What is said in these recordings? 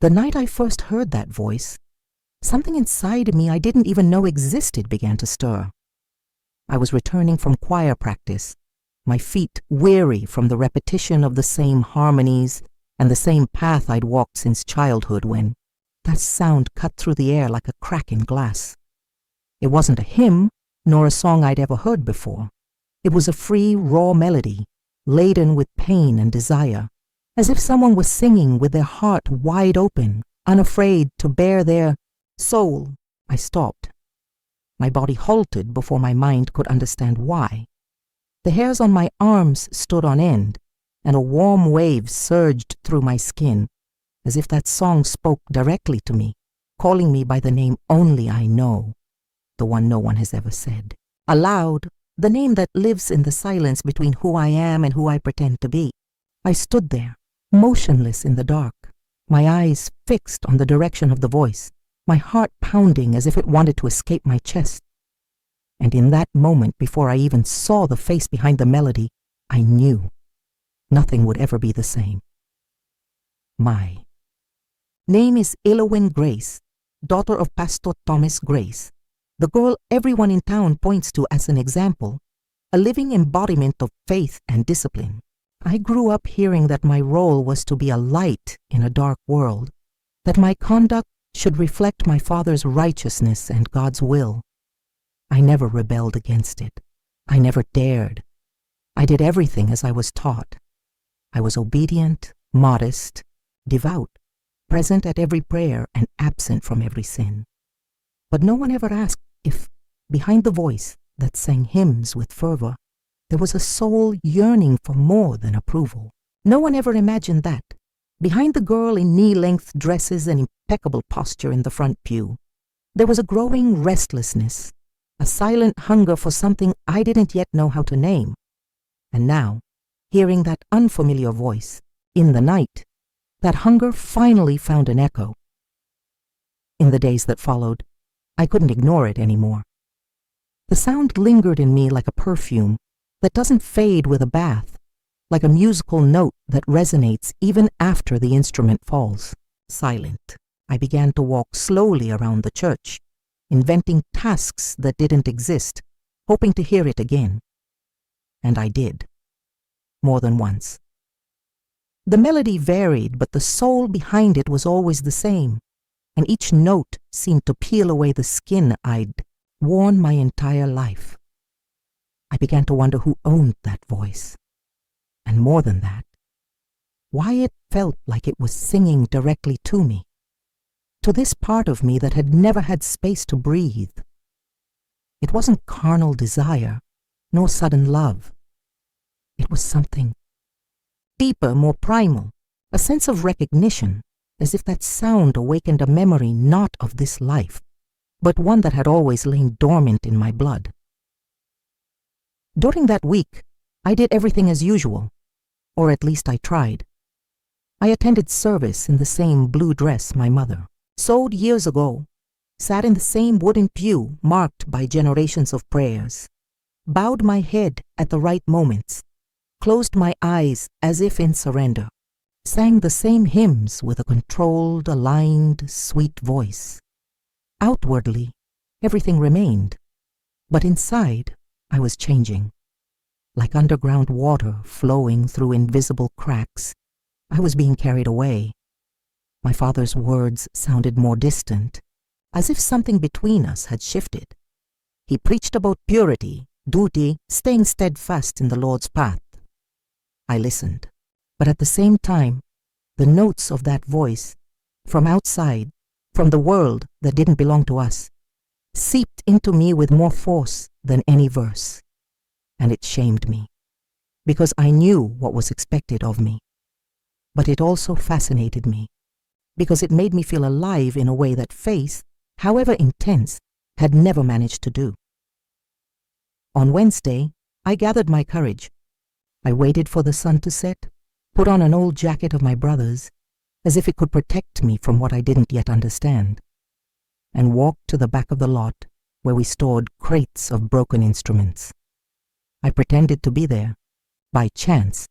The night I first heard that voice, something inside me I didn't even know existed began to stir. I was returning from choir practice, my feet weary from the repetition of the same harmonies and the same path I'd walked since childhood, when that sound cut through the air like a crack in glass. It wasn't a hymn, nor a song I'd ever heard before. It was a free, raw melody, laden with pain and desire, as if someone was singing with their heart wide open, unafraid to bare their soul. I stopped. My body halted before my mind could understand why. The hairs on my arms stood on end, and a warm wave surged through my skin, as if that song spoke directly to me, calling me by the name only I know, the one no one has ever said. Aloud, the name that lives in the silence between who I am and who I pretend to be. I stood there, motionless in the dark, my eyes fixed on the direction of the voice, my heart pounding as if it wanted to escape my chest. And in that moment, before I even saw the face behind the melody, I knew nothing would ever be the same. My name is Elowyn Grace, daughter of Pastor Thomas Grace, the girl everyone in town points to as an example, a living embodiment of faith and discipline. I grew up hearing that my role was to be a light in a dark world, that my conduct should reflect my father's righteousness and God's will. I never rebelled against it. I never dared. I did everything as I was taught. I was obedient, modest, devout, present at every prayer and absent from every sin. But no one ever asked if, behind the voice that sang hymns with fervor, there was a soul yearning for more than approval. No one ever imagined that, behind the girl in knee-length dresses and impeccable posture in the front pew, there was a growing restlessness, a silent hunger for something I didn't yet know how to name. And now, hearing that unfamiliar voice, in the night, that hunger finally found an echo. In the days that followed, I couldn't ignore it anymore. The sound lingered in me like a perfume that doesn't fade with a bath, like a musical note that resonates even after the instrument falls. Silent, I began to walk slowly around the church, inventing tasks that didn't exist, hoping to hear it again. And I did. More than once. The melody varied, but the soul behind it was always the same, and each note seemed to peel away the skin I'd worn my entire life. I began to wonder who owned that voice. And more than that, why it felt like it was singing directly to me, to this part of me that had never had space to breathe. It wasn't carnal desire, nor sudden love. It was something deeper, more primal, a sense of recognition, as if that sound awakened a memory not of this life, but one that had always lain dormant in my blood. During that week, I did everything as usual, or at least I tried. I attended service in the same blue dress my mother sewed years ago, sat in the same wooden pew marked by generations of prayers, bowed my head at the right moments, closed my eyes as if in surrender, sang the same hymns with a controlled, aligned, sweet voice. Outwardly, everything remained, but inside, I was changing. Like underground water flowing through invisible cracks, I was being carried away. My father's words sounded more distant, as if something between us had shifted. He preached about purity, duty, staying steadfast in the Lord's path. I listened, but at the same time, the notes of that voice, from outside, from the world that didn't belong to us, seeped into me with more force than any verse. And it shamed me, because I knew what was expected of me. But it also fascinated me, because it made me feel alive in a way that faith, however intense, had never managed to do. On Wednesday, I gathered my courage. I waited for the sun to set, put on an old jacket of my brother's, as if it could protect me from what I didn't yet understand, and walked to the back of the lot where we stored crates of broken instruments. I pretended to be there, by chance,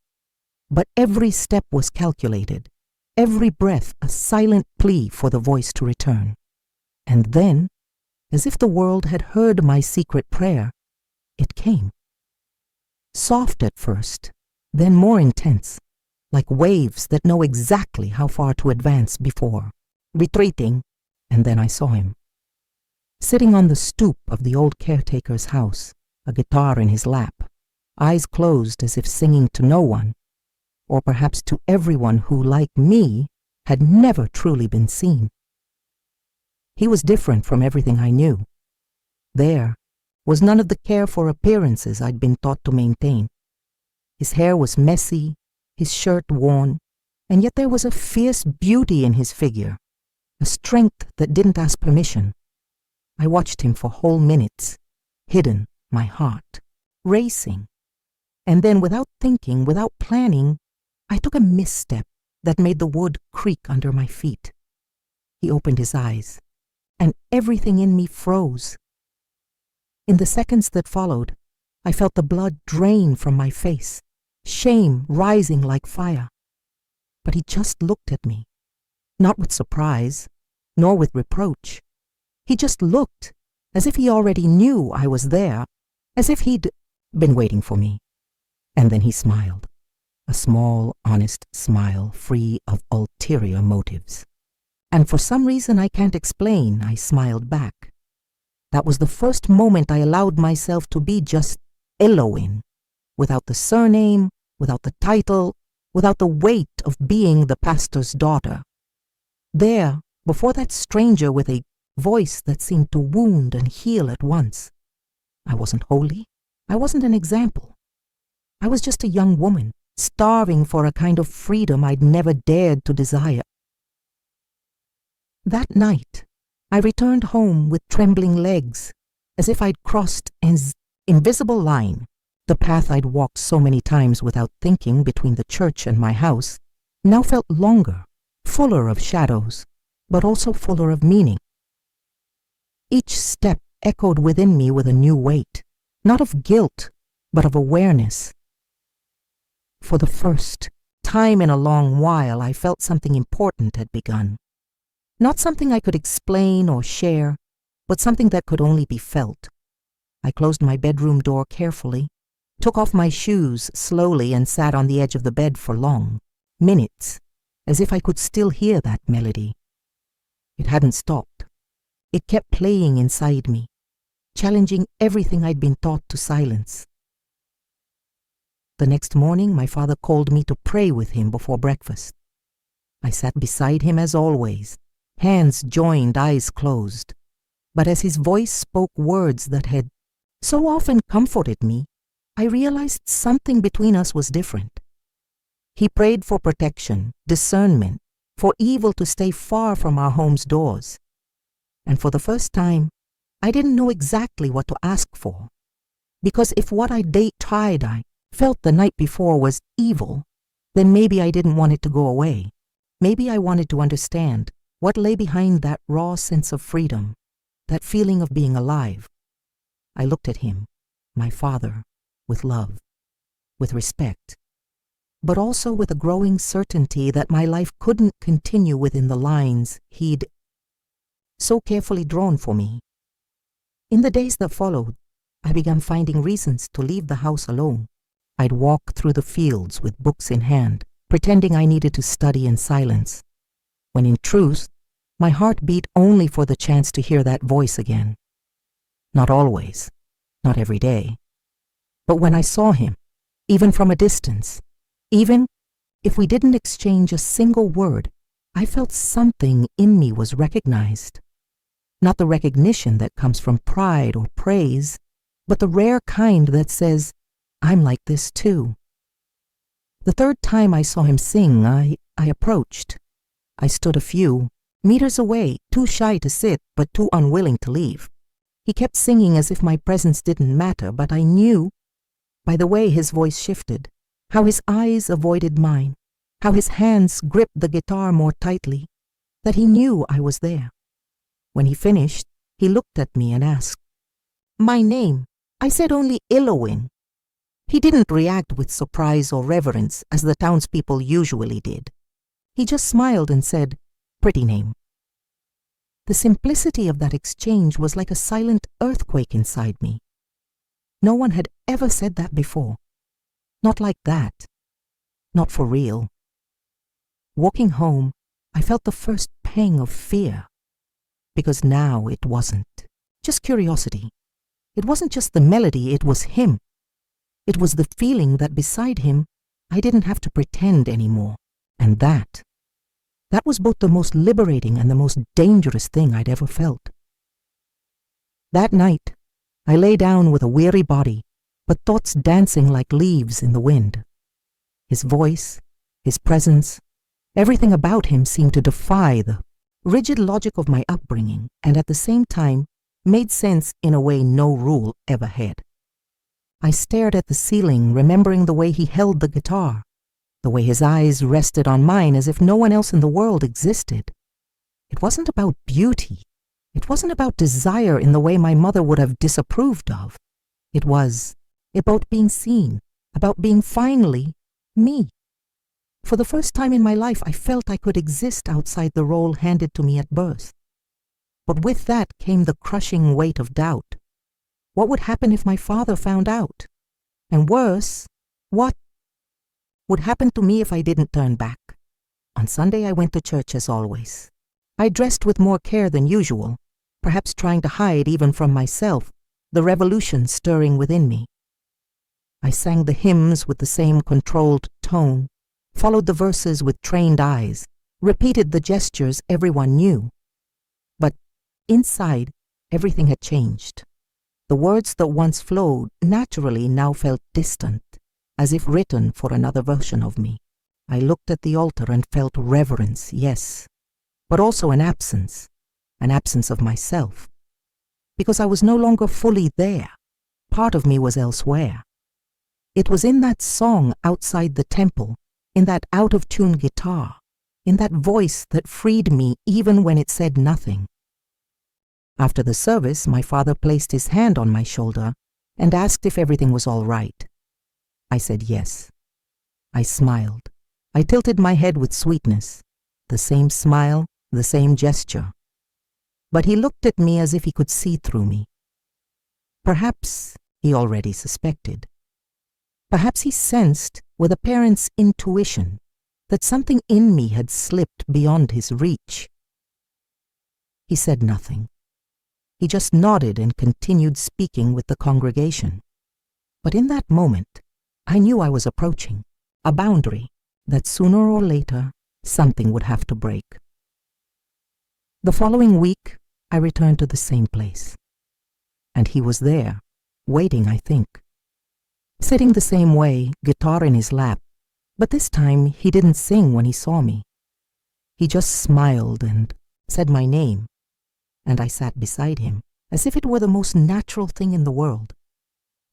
but every step was calculated, every breath a silent plea for the voice to return. And then, as if the world had heard my secret prayer, it came. Soft at first, then more intense, like waves that know exactly how far to advance before retreating, and then I saw him. Sitting on the stoop of the old caretaker's house, a guitar in his lap, eyes closed as if singing to no one, or perhaps to everyone who, like me, had never truly been seen. He was different from everything I knew. There was none of the care for appearances I'd been taught to maintain. His hair was messy, his shirt worn, and yet there was a fierce beauty in his figure, a strength that didn't ask permission. I watched him for whole minutes, hidden, my heart racing. And then, without thinking, without planning, I took a misstep that made the wood creak under my feet. He opened his eyes, and everything in me froze. In the seconds that followed, I felt the blood drain from my face, shame rising like fire. But he just looked at me, not with surprise, nor with reproach. He just looked, as if he already knew I was there, as if he'd been waiting for me. And then he smiled, a small, honest smile free of ulterior motives. And for some reason I can't explain, I smiled back. That was the first moment I allowed myself to be just Elohim, without the surname, without the title, without the weight of being the pastor's daughter. There, before that stranger with a voice that seemed to wound and heal at once. I wasn't holy. I wasn't an example. I was just a young woman, starving for a kind of freedom I'd never dared to desire. That night, I returned home with trembling legs, as if I'd crossed an invisible line. The path I'd walked so many times without thinking between the church and my house now felt longer, fuller of shadows, but also fuller of meaning. Each step echoed within me with a new weight, not of guilt, but of awareness. For the first time in a long while, I felt something important had begun. Not something I could explain or share, but something that could only be felt. I closed my bedroom door carefully, took off my shoes slowly, and sat on the edge of the bed for long, minutes, as if I could still hear that melody. It hadn't stopped. It kept playing inside me, challenging everything I'd been taught to silence. The next morning, my father called me to pray with him before breakfast. I sat beside him as always, hands joined, eyes closed. But as his voice spoke words that had so often comforted me, I realized something between us was different. He prayed for protection, discernment, for evil to stay far from our home's doors. And for the first time, I didn't know exactly what to ask for. Because if what I felt the night before was evil, then maybe I didn't want it to go away. Maybe I wanted to understand what lay behind that raw sense of freedom, that feeling of being alive. I looked at him, my father, with love, with respect, but also with a growing certainty that my life couldn't continue within the lines he'd so carefully drawn for me. In the days that followed, I began finding reasons to leave the house alone. I'd walk through the fields with books in hand, pretending I needed to study in silence, when in truth, my heart beat only for the chance to hear that voice again. Not always, not every day, but when I saw him, even from a distance, even if we didn't exchange a single word, I felt something in me was recognized. Not the recognition that comes from pride or praise, but the rare kind that says, I'm like this too. The third time I saw him sing, I approached. I stood a few meters away, too shy to sit, but too unwilling to leave. He kept singing as if my presence didn't matter, but I knew, by the way his voice shifted, how his eyes avoided mine, how his hands gripped the guitar more tightly, that he knew I was there. When he finished, he looked at me and asked, "My name?" I said only Elohim. He didn't react with surprise or reverence as the townspeople usually did. He just smiled and said, "Pretty name." The simplicity of that exchange was like a silent earthquake inside me. No one had ever said that before. Not like that. Not for real. Walking home, I felt the first pang of fear. Because now it wasn't just curiosity. It wasn't just the melody, it was him. It was the feeling that beside him, I didn't have to pretend anymore. And that was both the most liberating and the most dangerous thing I'd ever felt. That night, I lay down with a weary body, but thoughts dancing like leaves in the wind. His voice, his presence, everything about him seemed to defy the rigid logic of my upbringing and at the same time made sense in a way no rule ever had. I stared at the ceiling, remembering the way he held the guitar, the way his eyes rested on mine as if no one else in the world existed. It wasn't about beauty. It wasn't about desire in the way my mother would have disapproved of. It was about being seen, about being finally me. For the first time in my life, I felt I could exist outside the role handed to me at birth. But with that came the crushing weight of doubt. What would happen if my father found out? And worse, what would happen to me if I didn't turn back? On Sunday, I went to church as always. I dressed with more care than usual, perhaps trying to hide even from myself the revolution stirring within me. I sang the hymns with the same controlled tone, followed the verses with trained eyes, repeated the gestures everyone knew. But inside, everything had changed. The words that once flowed naturally now felt distant, as if written for another version of me. I looked at the altar and felt reverence, yes, but also an absence of myself. Because I was no longer fully there. Part of me was elsewhere. It was in that song outside the temple, in that out-of-tune guitar, in that voice that freed me even when it said nothing. After the service, my father placed his hand on my shoulder and asked if everything was all right. I said yes. I smiled. I tilted my head with sweetness. The same smile, the same gesture. But he looked at me as if he could see through me. Perhaps he already suspected. Perhaps he sensed, with a parent's intuition, that something in me had slipped beyond his reach. He said nothing. He just nodded and continued speaking with the congregation. But in that moment, I knew I was approaching a boundary that sooner or later something would have to break. The following week, I returned to the same place. And he was there, waiting, I think. Sitting the same way, guitar in his lap, but this time he didn't sing when he saw me. He just smiled and said my name, and I sat beside him as if it were the most natural thing in the world.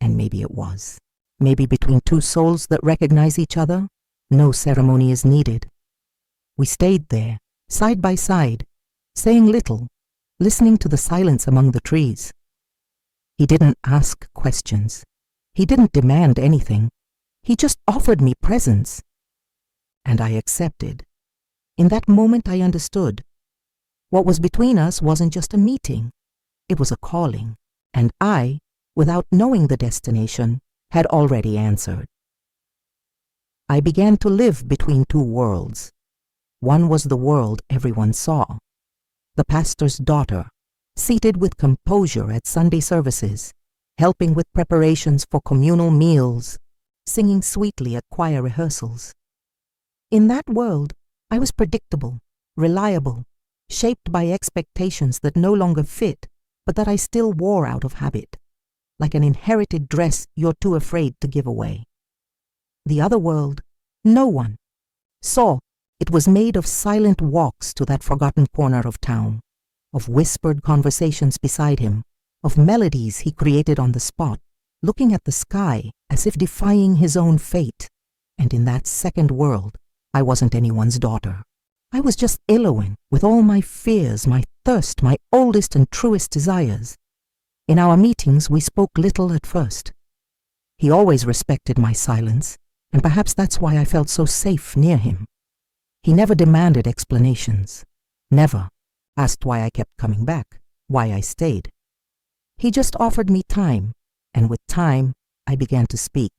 And maybe it was. Maybe between two souls that recognize each other, no ceremony is needed. We stayed there, side by side, saying little, listening to the silence among the trees. He didn't ask questions. He didn't demand anything. He just offered me presence. And I accepted. In that moment I understood. What was between us wasn't just a meeting. It was a calling. And I, without knowing the destination, had already answered. I began to live between two worlds. One was the world everyone saw. The pastor's daughter, seated with composure at Sunday services, helping with preparations for communal meals, singing sweetly at choir rehearsals. In that world, I was predictable, reliable, shaped by expectations that no longer fit, but that I still wore out of habit, like an inherited dress you're too afraid to give away. The other world, no one saw. It was made of silent walks to that forgotten corner of town, of whispered conversations beside him, of melodies he created on the spot, looking at the sky as if defying his own fate. And in that second world, I wasn't anyone's daughter. I was just Elohim with all my fears, my thirst, my oldest and truest desires. In our meetings, we spoke little at first. He always respected my silence, and perhaps that's why I felt so safe near him. He never demanded explanations, never asked why I kept coming back, why I stayed. He just offered me time, and with time, I began to speak.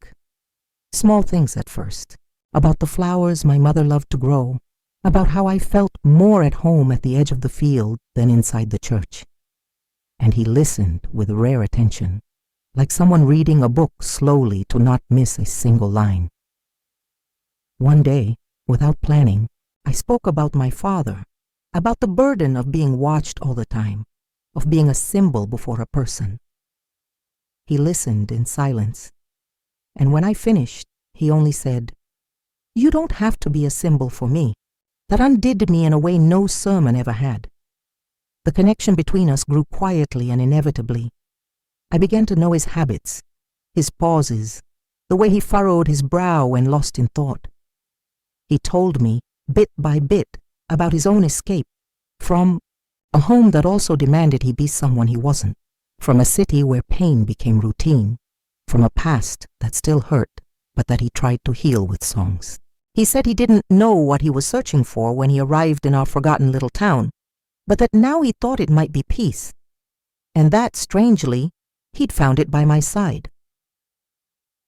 Small things at first, about the flowers my mother loved to grow, about how I felt more at home at the edge of the field than inside the church. And he listened with rare attention, like someone reading a book slowly to not miss a single line. One day, without planning, I spoke about my father, about the burden of being watched all the time, of being a symbol before a person. He listened in silence, and when I finished, he only said, "You don't have to be a symbol for me." That undid me in a way no sermon ever had. The connection between us grew quietly and inevitably. I began to know his habits, his pauses, the way he furrowed his brow when lost in thought. He told me, bit by bit, about his own escape from a home that also demanded he be someone he wasn't, from a city where pain became routine, from a past that still hurt, but that he tried to heal with songs. He said he didn't know what he was searching for when he arrived in our forgotten little town, but that now he thought it might be peace, and that, strangely, he'd found it by my side.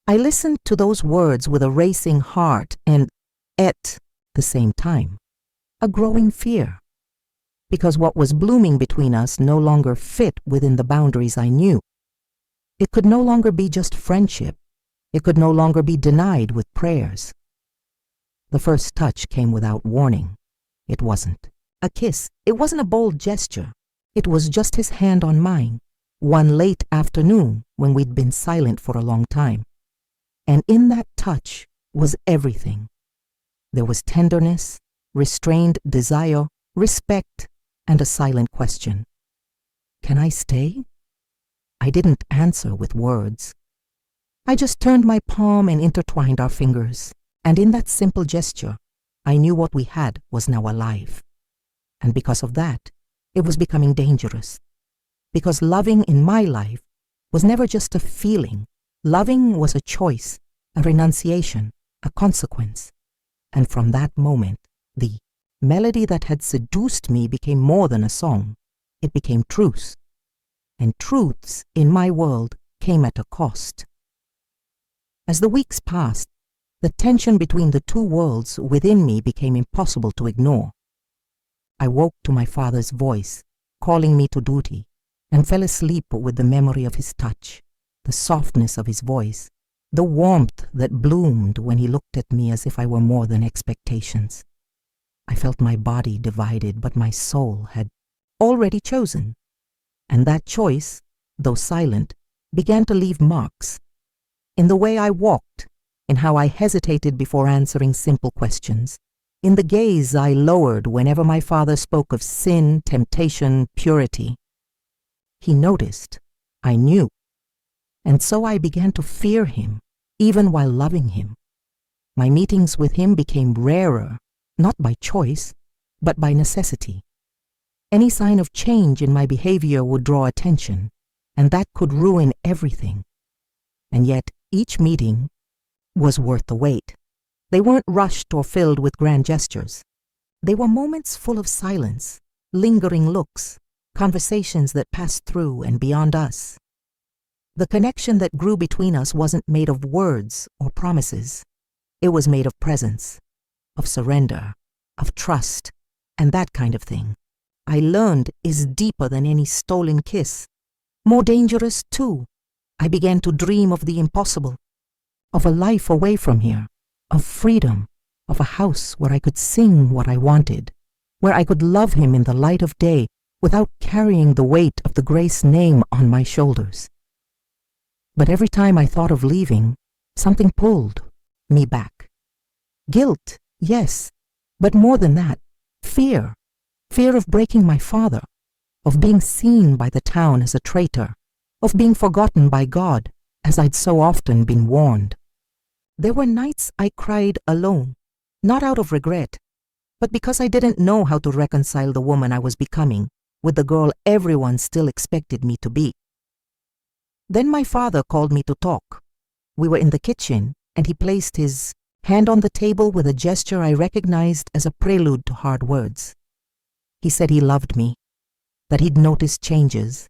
I listened to those words with a racing heart and, at the same time, a growing fear, because what was blooming between us no longer fit within the boundaries I knew. It could no longer be just friendship. It could no longer be denied with prayers. The first touch came without warning. It wasn't a kiss. It wasn't a bold gesture. It was just his hand on mine, one late afternoon when we'd been silent for a long time. And in that touch was everything. There was tenderness, restrained desire, respect, and a silent question. Can I stay? I didn't answer with words. I just turned my palm and intertwined our fingers. And in that simple gesture, I knew what we had was now alive. And because of that, it was becoming dangerous. Because loving in my life was never just a feeling. Loving was a choice, a renunciation, a consequence. And from that moment, the melody that had seduced me became more than a song. It became truths. And truths in my world came at a cost. As the weeks passed, the tension between the two worlds within me became impossible to ignore. I woke to my father's voice, calling me to duty, and fell asleep with the memory of his touch, the softness of his voice, the warmth that bloomed when he looked at me as if I were more than expectations. I felt my body divided, but my soul had already chosen. And that choice, though silent, began to leave marks. In the way I walked, in how I hesitated before answering simple questions, in the gaze I lowered whenever my father spoke of sin, temptation, purity. He noticed, I knew, and so I began to fear him, even while loving him. My meetings with him became rarer, not by choice, but by necessity. Any sign of change in my behavior would draw attention, and that could ruin everything. And yet each meeting was worth the wait. They weren't rushed or filled with grand gestures. They were moments full of silence, lingering looks, conversations that passed through and beyond us. The connection that grew between us wasn't made of words or promises. It was made of presence, of surrender, of trust, and that kind of thing, I learned, is deeper than any stolen kiss. More dangerous, too. I began to dream of the impossible, of a life away from here, of freedom, of a house where I could sing what I wanted, where I could love him in the light of day without carrying the weight of the Grace name on my shoulders. But every time I thought of leaving, something pulled me back. Guilt, yes, but more than that, fear. Fear of breaking my father, of being seen by the town as a traitor, of being forgotten by God, as I'd so often been warned. There were nights I cried alone, not out of regret, but because I didn't know how to reconcile the woman I was becoming with the girl everyone still expected me to be. Then my father called me to talk. We were in the kitchen, and he placed his hand on the table with a gesture I recognized as a prelude to hard words. He said he loved me, that he'd noticed changes,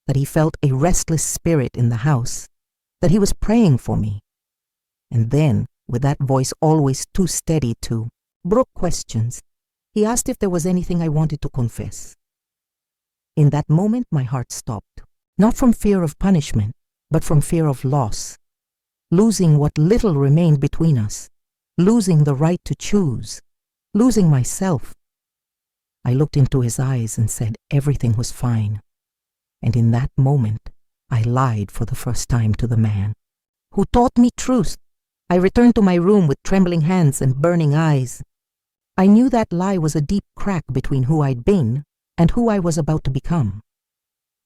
that he felt a restless spirit in the house, that he was praying for me. And then, with that voice always too steady to brook questions, he asked if there was anything I wanted to confess. In that moment, my heart stopped, not from fear of punishment, but from fear of loss, losing what little remained between us, losing the right to choose, losing myself. I looked into his eyes and said everything was fine. And in that moment, I lied for the first time to the man who taught me truth. I returned to my room with trembling hands and burning eyes. I knew that lie was a deep crack between who I'd been and who I was about to become.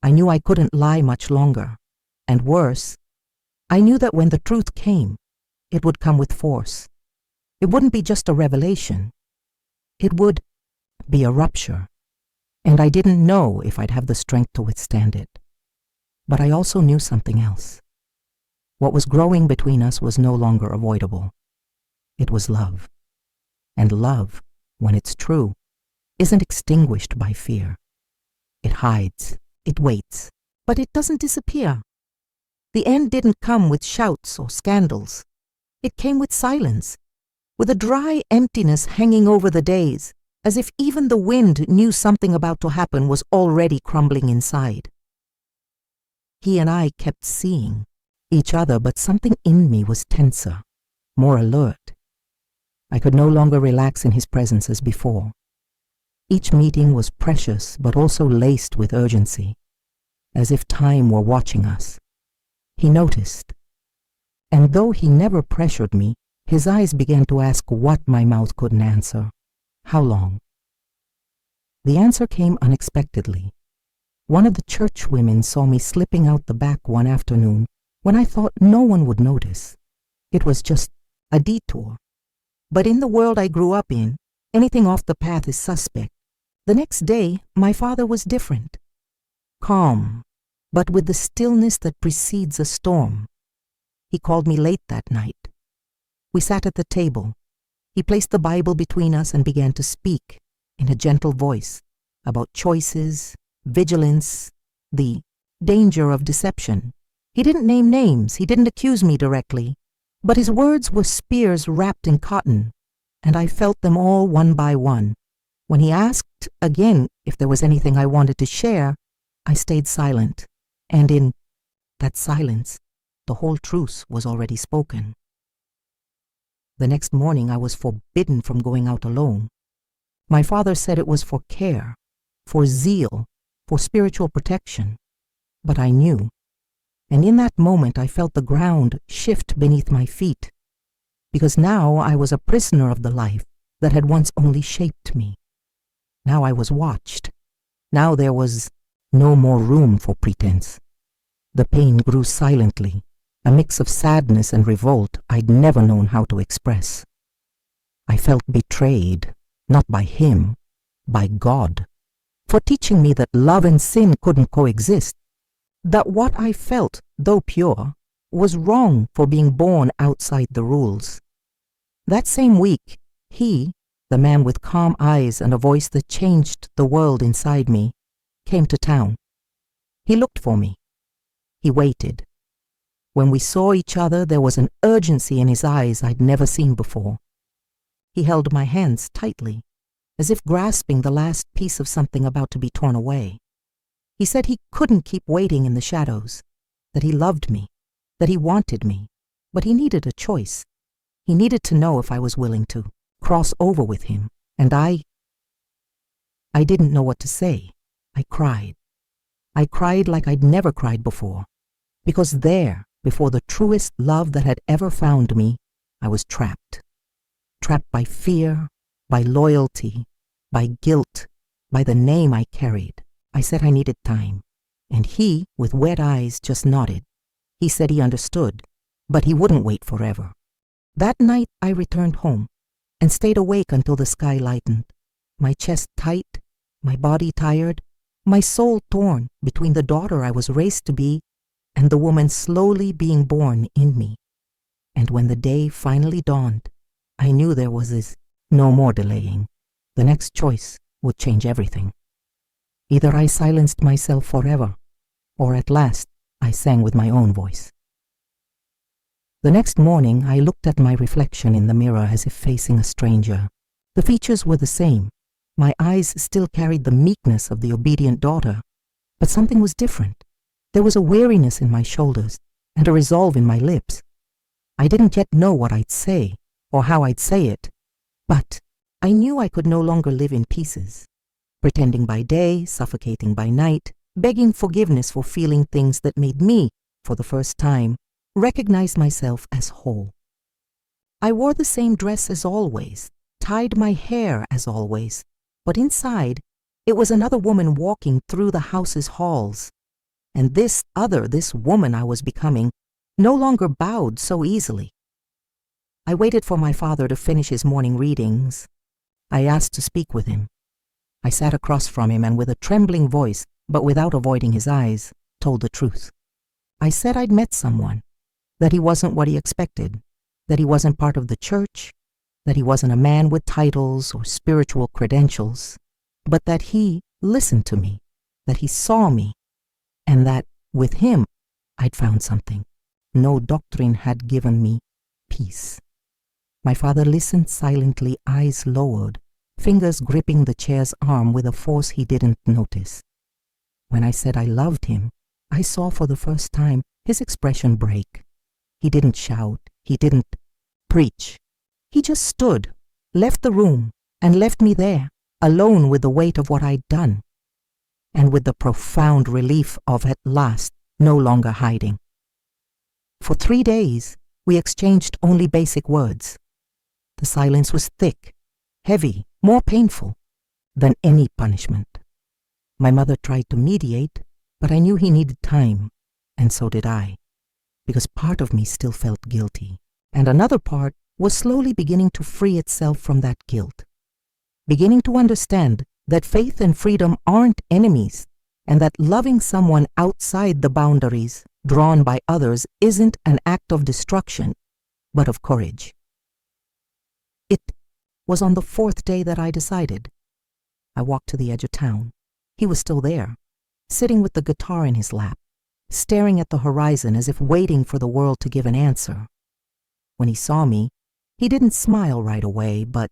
I knew I couldn't lie much longer. And worse, I knew that when the truth came, it would come with force. It wouldn't be just a revelation. It would be a rupture. And I didn't know if I'd have the strength to withstand it. But I also knew something else. What was growing between us was no longer avoidable. It was love. And love, when it's true, isn't extinguished by fear. It hides, it waits, but it doesn't disappear. The end didn't come with shouts or scandals. It came with silence, with a dry emptiness hanging over the days, as if even the wind knew something about to happen was already crumbling inside. He and I kept seeing each other, but something in me was tenser, more alert. I could no longer relax in his presence as before. Each meeting was precious, but also laced with urgency, as if time were watching us. He noticed, and though he never pressured me, his eyes began to ask what my mouth couldn't answer. How long? The answer came unexpectedly. One of the church women saw me slipping out the back one afternoon when I thought no one would notice. It was just a detour. But in the world I grew up in, anything off the path is suspect. The next day, my father was different. Calm, but with the stillness that precedes a storm. He called me late that night. We sat at the table. He placed the Bible between us and began to speak in a gentle voice about choices, vigilance, the danger of deception. He didn't name names, he didn't accuse me directly, but his words were spears wrapped in cotton, and I felt them all one by one. When he asked again if there was anything I wanted to share, I stayed silent, and in that silence, the whole truth was already spoken. The next morning I was forbidden from going out alone. My father said it was for care, for zeal, for spiritual protection. But I knew, and in that moment I felt the ground shift beneath my feet, because now I was a prisoner of the life that had once only shaped me. Now I was watched. Now there was no more room for pretense. The pain grew silently, a mix of sadness and revolt I'd never known how to express. I felt betrayed, not by him, by God, for teaching me that love and sin couldn't coexist, that what I felt, though pure, was wrong for being born outside the rules. That same week, he, the man with calm eyes and a voice that changed the world inside me, came to town. He looked for me. He waited. When we saw each other, there was an urgency in his eyes I'd never seen before. He held my hands tightly, as if grasping the last piece of something about to be torn away. He said he couldn't keep waiting in the shadows, that he loved me, that he wanted me, but he needed a choice. He needed to know if I was willing to cross over with him, and I didn't know what to say. I cried. I cried like I'd never cried before, because there, before the truest love that had ever found me, I was trapped. Trapped by fear, by loyalty, by guilt, by the name I carried. I said I needed time, and he, with wet eyes, just nodded. He said he understood, but he wouldn't wait forever. That night I returned home and stayed awake until the sky lightened, my chest tight, my body tired, my soul torn between the daughter I was raised to be and the woman slowly being born in me. And when the day finally dawned, I knew there was no more delaying. The next choice would change everything. Either I silenced myself forever, or at last I sang with my own voice. The next morning, I looked at my reflection in the mirror as if facing a stranger. The features were the same. My eyes still carried the meekness of the obedient daughter, but something was different. There was a weariness in my shoulders and a resolve in my lips. I didn't yet know what I'd say or how I'd say it, but I knew I could no longer live in pieces, pretending by day, suffocating by night, begging forgiveness for feeling things that made me, for the first time, recognize myself as whole. I wore the same dress as always, tied my hair as always, but inside, it was another woman walking through the house's halls. And this woman I was becoming, no longer bowed so easily. I waited for my father to finish his morning readings. I asked to speak with him. I sat across from him and with a trembling voice, but without avoiding his eyes, told the truth. I said I'd met someone, that he wasn't what he expected, that he wasn't part of the church, that he wasn't a man with titles or spiritual credentials, but that he listened to me, that he saw me, and that with him I'd found something. No doctrine had given me peace. My father listened silently, eyes lowered, fingers gripping the chair's arm with a force he didn't notice. When I said I loved him, I saw for the first time his expression break. He didn't shout, he didn't preach. He just stood, left the room, and left me there, alone with the weight of what I'd done, and with the profound relief of at last no longer hiding. For 3 days, we exchanged only basic words. The silence was thick, heavy, more painful than any punishment. My mother tried to mediate, but I knew he needed time, and so did I, because part of me still felt guilty, and another part was slowly beginning to free itself from that guilt, beginning to understand that faith and freedom aren't enemies, and that loving someone outside the boundaries drawn by others isn't an act of destruction, but of courage. It was on the 4th day that I decided. I walked to the edge of town. He was still there, sitting with the guitar in his lap, staring at the horizon as if waiting for the world to give an answer. When he saw me, he didn't smile right away, but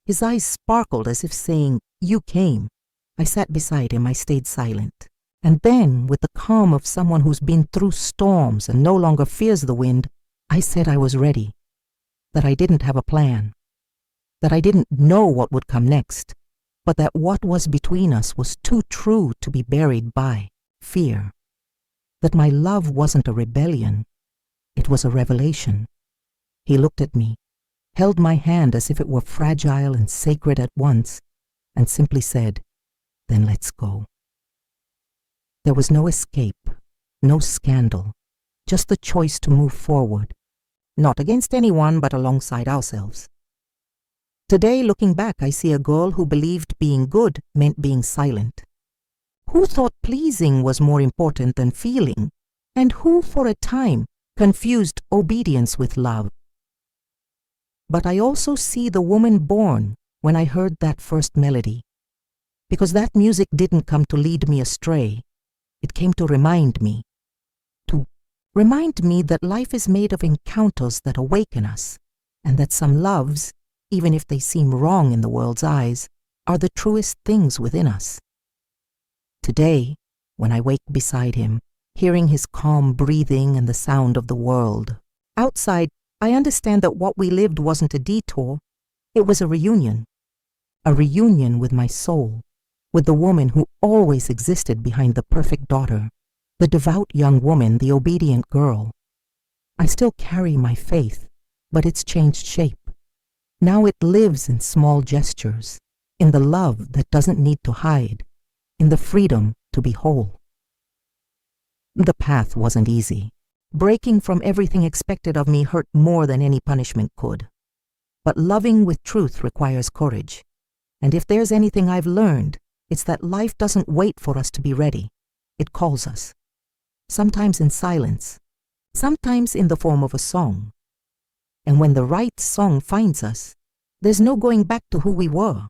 his eyes sparkled as if saying, "You came." I sat beside him. I stayed silent. And then, with the calm of someone who's been through storms and no longer fears the wind, I said I was ready, that I didn't have a plan, that I didn't know what would come next, but that what was between us was too true to be buried by fear, that my love wasn't a rebellion, it was a revelation. He looked at me, held my hand as if it were fragile and sacred at once, and simply said, "Then let's go." There was no escape, no scandal, just the choice to move forward, not against anyone but alongside ourselves. Today, looking back, I see a girl who believed being good meant being silent, who thought pleasing was more important than feeling, and who, for a time, confused obedience with love. But I also see the woman born when I heard that first melody, because that music didn't come to lead me astray. It came to remind me that life is made of encounters that awaken us, and that some loves, even if they seem wrong in the world's eyes, are the truest things within us. Today, when I wake beside him, hearing his calm breathing and the sound of the world outside, I understand that what we lived wasn't a detour, it was a reunion with my soul, with the woman who always existed behind the perfect daughter, the devout young woman, the obedient girl. I still carry my faith, but it's changed shape. Now it lives in small gestures, in the love that doesn't need to hide, in the freedom to be whole. The path wasn't easy. Breaking from everything expected of me hurt more than any punishment could. But loving with truth requires courage. And if there's anything I've learned, it's that life doesn't wait for us to be ready. It calls us. Sometimes in silence, sometimes in the form of a song. And when the right song finds us, there's no going back to who we were.